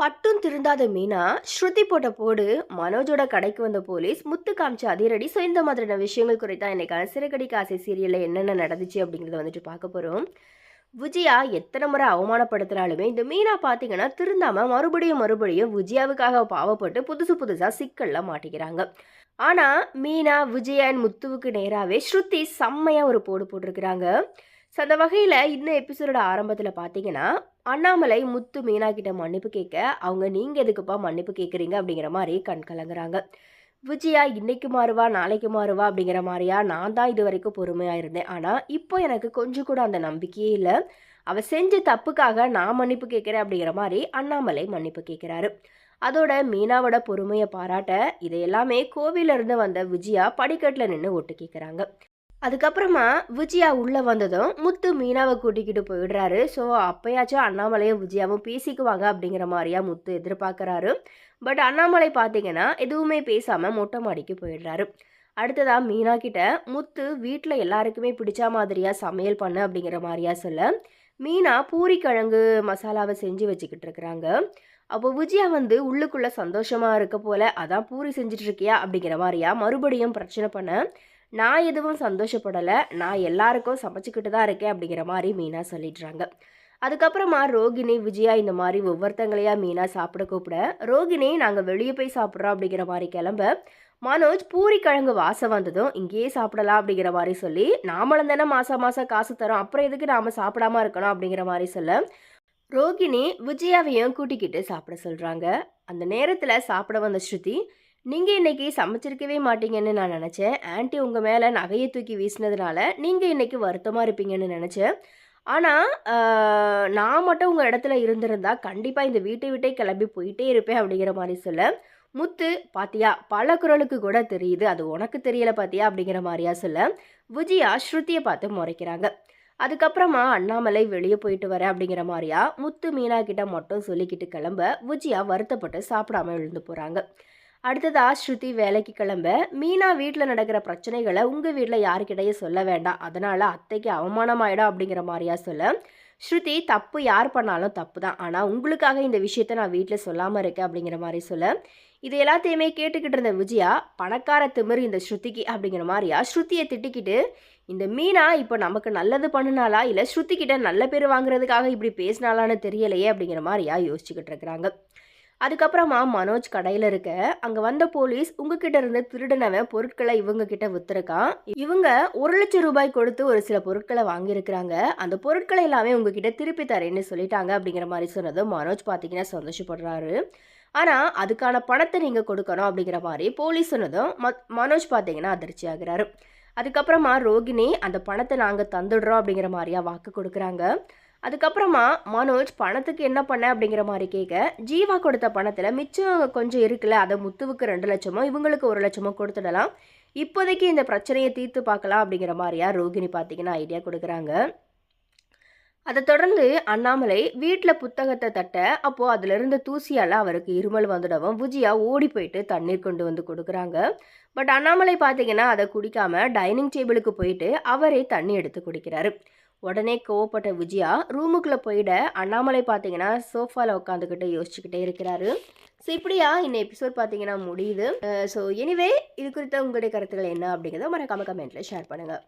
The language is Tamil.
பட்டும் திருந்தாத மீனா ஸ்ருதி போட்ட போடு மனோஜோட கடைக்கு வந்த போலீஸ் முத்து காமிச்ச அதிரடி. ஸோ இந்த மாதிரியான விஷயங்கள் குறித்தா இன்னைக்கான சிறுகடி காசை சீரியலில் என்னென்ன நடந்துச்சு அப்படிங்கிறத வந்துட்டு பார்க்க போகிறோம். விஜயா எத்தனை முறை அவமானப்படுத்துறாலுமே இந்த மீனா பார்த்தீங்கன்னா திருந்தாம மறுபடியும் விஜயாவுக்காக பாவப்பட்டு புதுசாக சிக்கல்ல மாட்டிக்கிறாங்க. ஆனால் மீனா விஜயன் முத்துவுக்கு நேராகவே ஸ்ருதி செம்மையாக ஒரு போடு போட்டிருக்கிறாங்க. ஸோ அந்த வகையில் இந்த எபிசோடோட ஆரம்பத்தில் பார்த்தீங்கன்னா அண்ணாமலை முத்து மீனா கிட்ட மன்னிப்பு கேட்க அவங்க நீங்கள் எதுக்குப்பா மன்னிப்பு கேட்குறீங்க அப்படிங்கிற மாதிரி கண் கலங்குறாங்க. விஜயா இன்னைக்கு மாறுவா நாளைக்கு மாறுவா அப்படிங்கிற மாதிரியா நான் தான் இது வரைக்கும் பொறுமையாக இருந்தேன், ஆனால் இப்போ எனக்கு கொஞ்சம் கூட அந்த நம்பிக்கையே இல்லை. அவள் செஞ்ச தப்புக்காக நான் மன்னிப்பு கேட்குறேன் அப்படிங்கிற மாதிரி அண்ணாமலை மன்னிப்பு கேட்குறாரு. அதோட மீனாவோட பொறுமையை பாராட்ட இதை எல்லாமே கோவிலிருந்து வந்த விஜயா படிக்கட்டில் நின்று ஒட்டு கேட்குறாங்க. அதுக்கப்புறமா விஜயா உள்ளே வந்ததும் முத்து மீனாவை கூட்டிக்கிட்டு போயிடுறாரு. ஸோ அப்பயாச்சும் அண்ணாமலையும் விஜயாவும் பேசிக்குவாங்க அப்படிங்கிற மாதிரியா முத்து எதிர்பார்க்குறாரு. பட் அண்ணாமலை பார்த்தீங்கன்னா எதுவுமே பேசாமல் மொட்டை மாடிக்கு போயிடுறாரு. அடுத்ததாக மீனா கிட்ட முத்து வீட்டில் எல்லாருக்குமே பிடிச்ச மாதிரியா சமையல் பண்ணு அப்படிங்கிற மாதிரியா சொல்ல மீனா பூரி கிழங்கு மசாலாவை செஞ்சு வச்சுக்கிட்டு இருக்கிறாங்க. அப்போ விஜயா உள்ளுக்குள்ளே சந்தோஷமாக இருக்க போல அதான் பூரி செஞ்சுட்டு இருக்கியா அப்படிங்கிற மாதிரியா மறுபடியும் பிரச்சனை பண்ண நான் எதுவும் சந்தோஷப்படலை, நான் எல்லாருக்கும் சமைச்சிக்கிட்டு தான் இருக்கேன் அப்படிங்கிற மாதிரி மீனா சொல்லிடுறாங்க. அதுக்கப்புறமா ரோகிணி விஜயா இந்த மாதிரி ஒவ்வொருத்தங்களையா மீனா சாப்பிட கூப்பிட ரோகிணி நாங்கள் வெளியே போய் சாப்பிட்றோம் அப்படிங்கிற மாதிரி கிளம்ப மனோஜ் பூரி கிழங்கு வாசம் வந்ததும் இங்கேயே சாப்பிடலாம் அப்படிங்கிற மாதிரி சொல்லி நாமளும் தானே மாதம் காசு தரோம், அப்புறம் எதுக்கு நாம் சாப்பிடாம இருக்கணும் அப்படிங்கிற மாதிரி சொல்ல ரோகிணி விஜயாவையும் கூட்டிக்கிட்டு சாப்பிட சொல்கிறாங்க. அந்த நேரத்தில் சாப்பிட வந்த ஸ்ருதி நீங்கள் இன்றைக்கி சமைச்சிருக்கவே மாட்டீங்கன்னு நான் நினச்சேன், ஆன்ட்டி உங்கள் மேலே நகையை தூக்கி வீசினதுனால நீங்கள் இன்றைக்கி வருத்தமாக இருப்பீங்கன்னு நினச்சேன், ஆனால் நான் மட்டும் உங்கள் இடத்துல இருந்திருந்தா கண்டிப்பாக இந்த வீட்டை விட்டே கிளம்பி போயிட்டே இருப்பேன் அப்படிங்கிற மாதிரி சொல்ல முத்து பாத்தியா பல குரலுக்கு கூட தெரியுது, அது உனக்கு தெரியலை பாத்தியா அப்படிங்கிற மாதிரியா சொல்ல விஜயா ஸ்ருதியை பார்த்து முறைக்கிறாங்க. அதுக்கப்புறமா அண்ணாமலை வெளியே போயிட்டு வர அப்படிங்கிற மாதிரியா முத்து மீனா கிட்ட மட்டும் சொல்லிக்கிட்டு கிளம்ப விஜயா வருத்தப்பட்டு சாப்பிடாம எழுந்து போகிறாங்க. அடுத்ததா ஸ்ருதி வேலைக்கு கிளம்ப மீனா வீட்டில் நடக்கிற பிரச்சனைகளை உங்கள் வீட்டில் யாருக்கிட்டையே சொல்ல வேண்டாம், அதனால் அத்தைக்கு அவமானம் ஆகிடும் அப்படிங்கிற மாதிரியா சொல்ல ஸ்ருதி தப்பு யார் பண்ணாலும் தப்பு தான், ஆனால் உங்களுக்காக இந்த விஷயத்த நான் வீட்டில் சொல்லாமல் இருக்கேன் அப்படிங்கிற மாதிரி சொல்ல இது எல்லாத்தையுமே கேட்டுக்கிட்டு இருந்த விஜயா பணக்கார திமிர் இந்த ஸ்ருதிக்கு அப்படிங்கிற மாதிரியா ஸ்ருதியை திட்டிக்கிட்டு இந்த மீனா இப்போ நமக்கு நல்லது பண்ணினாலா இல்லை ஸ்ருதிக்கிட்ட நல்ல பேர் வாங்குறதுக்காக இப்படி பேசினாலான்னு தெரியலையே அப்படிங்கிற மாதிரியா யோசிச்சுக்கிட்டு இருக்கிறாங்க. அதுக்கப்புறமா மனோஜ் கடையில் இருக்க அங்கே வந்த போலீஸ் உங்ககிட்ட இருந்து திருடினவன் பொருட்களை இவங்க கிட்ட வித்துருக்கான், இவங்க 1,00,000 ரூபாய் கொடுத்து ஒரு சில பொருட்களை வாங்கியிருக்கிறாங்க, அந்த பொருட்களை எல்லாமே உங்ககிட்ட திருப்பி தரேன்னு சொல்லிட்டாங்க அப்படிங்கிற மாதிரி சொன்னதும் மனோஜ் பார்த்தீங்கன்னா சந்தோஷப்படுறாரு. ஆனால் அதுக்கான பணத்தை நீங்கள் கொடுக்கணும் அப்படிங்கிற மாதிரி போலீஸ் சொன்னதும் மனோஜ் பார்த்தீங்கன்னா அதிர்ச்சி ஆகிறாரு. அதுக்கப்புறமா ரோகிணி அந்த பணத்தை நாங்கள் தந்துடுறோம் அப்படிங்கிற மாதிரியா வாக்கு கொடுக்குறாங்க. அதுக்கப்புறமா மனோஜ் பணத்துக்கு என்ன பண்ண அப்படிங்கிற மாதிரி கேட்க ஜீவா கொடுத்த பணத்தில் மிச்சம் கொஞ்சம் இருக்குல்ல, அதை முத்துவுக்கு 2 லட்சமோ இவங்களுக்கு 1 லட்சமோ கொடுத்துடலாம், இப்போதைக்கு இந்த பிரச்சனையை தீர்த்து பார்க்கலாம் அப்படிங்கிற மாதிரியா ரோகிணி பார்த்தீங்கன்னா ஐடியா கொடுக்குறாங்க. அதை தொடர்ந்து அண்ணாமலை வீட்டில் புத்தகத்தை தட்ட அப்போது அதில் இருந்த தூசியால் அவருக்கு இருமல் வந்துடவும் விஜயா ஓடி போயிட்டு தண்ணீர் கொண்டு வந்து கொடுக்குறாங்க. பட் அண்ணாமலை பார்த்தீங்கன்னா அதை குடிக்காம டைனிங் டேபிளுக்கு போயிட்டு அவரே தண்ணி எடுத்து குடிக்கிறாரு. உடனே கோவப்பட்ட விஜயா ரூமுக்குள்ளே போயிட அண்ணாமலை பார்த்தீங்கன்னா சோஃபாவில் உட்காந்துக்கிட்டு யோசிச்சுக்கிட்டே இருக்கிறாரு. ஸோ இப்படியா இந்த எபிசோட் பார்த்தீங்கன்னா முடியுது. ஸோ எனிவே இது குறித்த உங்களுடைய கருத்துக்கள் என்ன அப்படிங்கிறத மறக்காம கமெண்ட்டில் ஷேர் பண்ணுங்கள்.